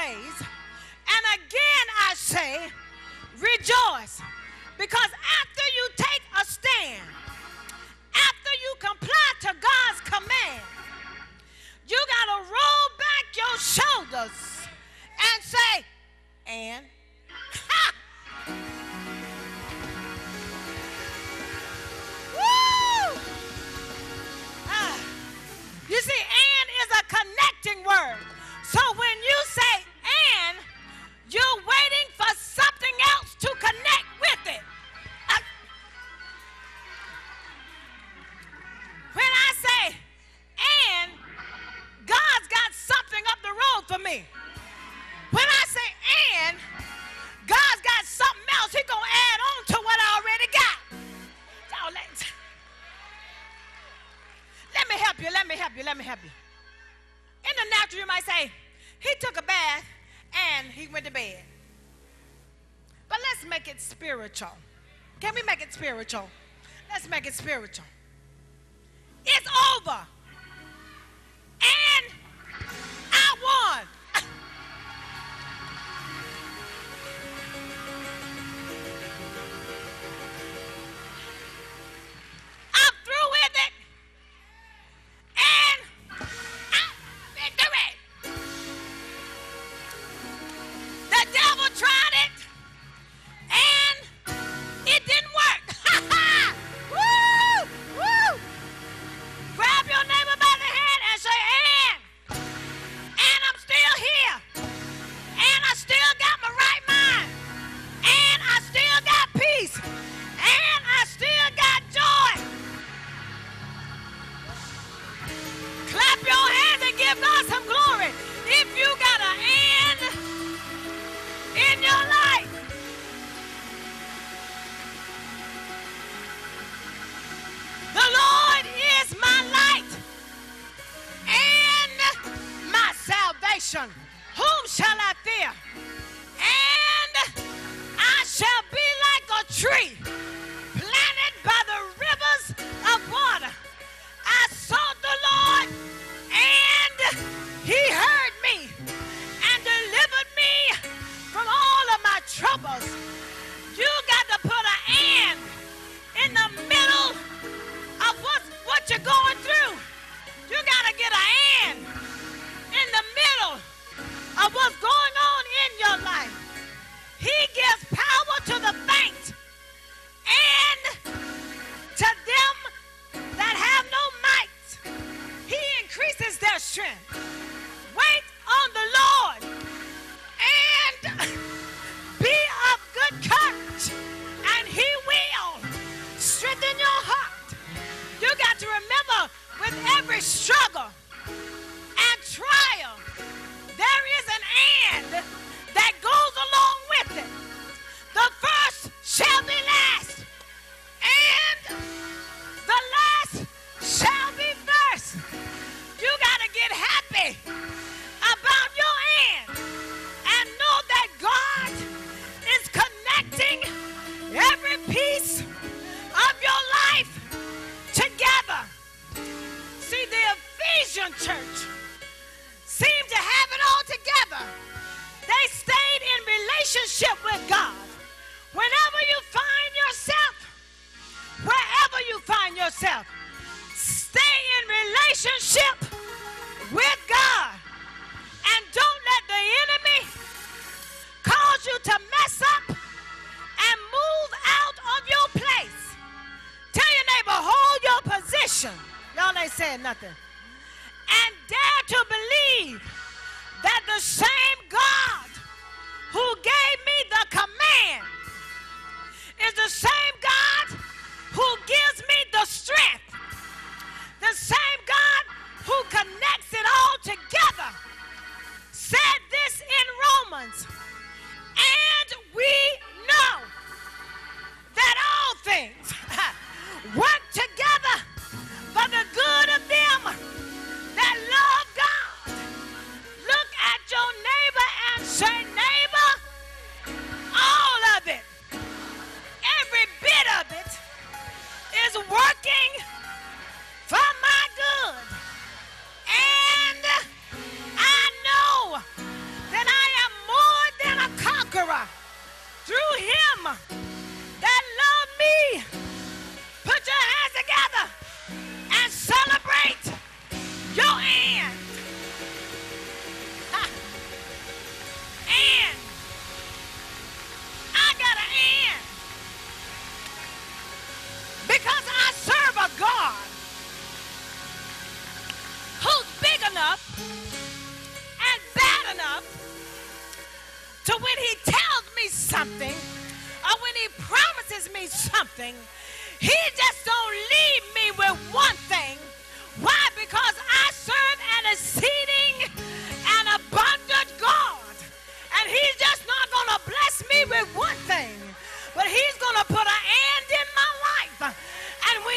praise. And again I say, rejoice. Because after you take a stand, after you comply to God's command, you got to roll back your shoulders and say, and ha! Woo! You see, and is a connecting word. So when you say and, you're waiting for something else to connect with it. When I say and, God's got something up the road for me. When I say and, God's got something else He's going to add on to what I already got. Y'all, let me help you, let me help you, let me help you. In the natural, you might say, he took a bath and he went to bed. But let's make it spiritual. Can we make it spiritual? Let's make it spiritual. It's over. And I won. I'm through with it. And I'm victory. The devil tried it. And it didn't work. Woo! Woo! Grab your neighbor by the hand and say, and I'm still here. And I still got my right mind. And I still got peace. And I still got joy. Clap your hands and give God some glory. If you got an and in your life. The Lord is my light and my salvation. Whom shall I fear? And I shall be like a tree planted by the rivers of water. I sought the Lord and he heard me and delivered me from all of my troubles. You got to put an and in the middle of what you're going through. You got to get an and in the middle of what's going on in your life. He gives power to the faint and to them that have no might. He increases their strength. Wait on the Lord and be of good courage, and he will strengthen your heart. You got to remember, with every struggle and trial, there is an and that goes along with it. The first shall be last, and the last shall be first. You got to get happy about your and know that God is connecting every piece of your life together. See, the Ephesian church seemed to have it all together. They stayed in relationship with God. Whenever you find yourself, wherever you find yourself, stay in relationship with God. And don't let the enemy cause you to mess up and move out of your place. Tell your neighbor, hold your position. Y'all ain't saying nothing. And dare to believe that the same God who gave me the command is the same God who gives me the strength. The same God who connects it all together said this in Romans. And we know that all things work together for the good of them that love God. Look at your neighbor and say, neighbor, all of it, every bit of it is working for my good. And I know that I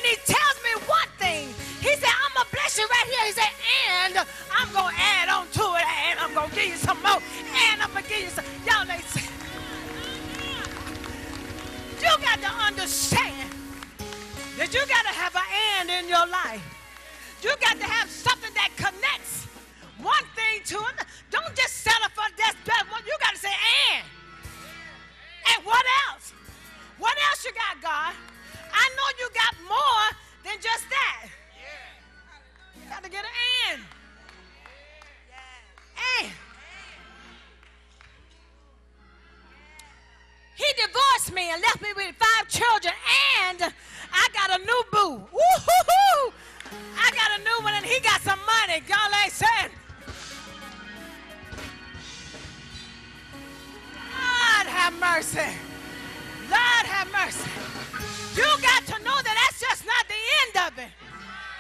he tells me one thing. He said, I'm going to bless you right here. He said, and I'm going to add on to it, and I'm going to give you some more, and I'm going to give you some. Y'all, they say, you got to understand that you got to have an and in your life. You got to have something that connects one thing to another. Don't just settle for that's better. You got to say and. And what else? What else you got, God? I know you got more than just that. You got to get an and. And. He divorced me and left me with 5 children, and I got a new boo. Woo-hoo-hoo! I got a new one, and he got some money. Y'all ain't saying. Lord have mercy. Lord have mercy. You got to know that that's just not the end of it.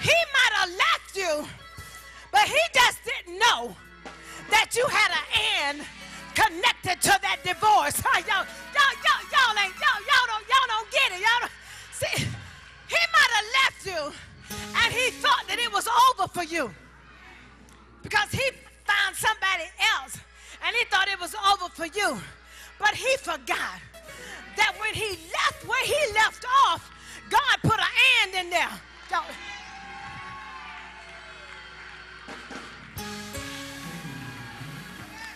He might have left you, but he just didn't know that you had an end connected to that divorce. Y'all don't get it. Y'all don't see. He might have left you, and he thought that it was over for you because he found somebody else, and he thought it was over for you. But he forgot that when he left, where he left off, God put an and in there.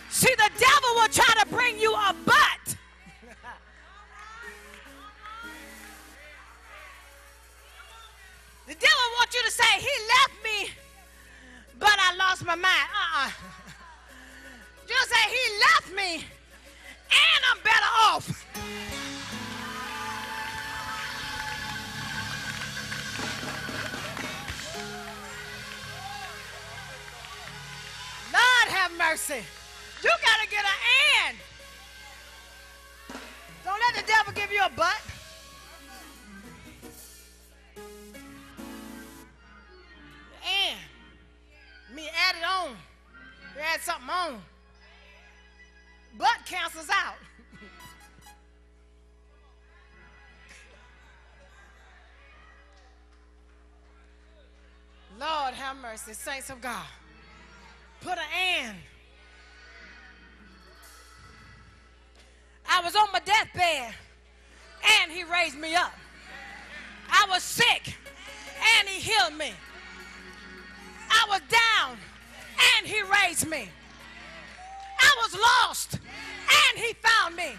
See, the devil will try to bring you a but. The devil wants you to say, he left me, but I lost my mind. You say, he left me, and I'm better off. Lord have mercy. You got to get an and. Don't let the devil give you a but. And me add it on. You add something on. But cancels out. Lord have mercy, saints of God. Put an and. I was on my deathbed, and he raised me up. I was sick, and he healed me. I was down, and he raised me. I was lost, and he found me.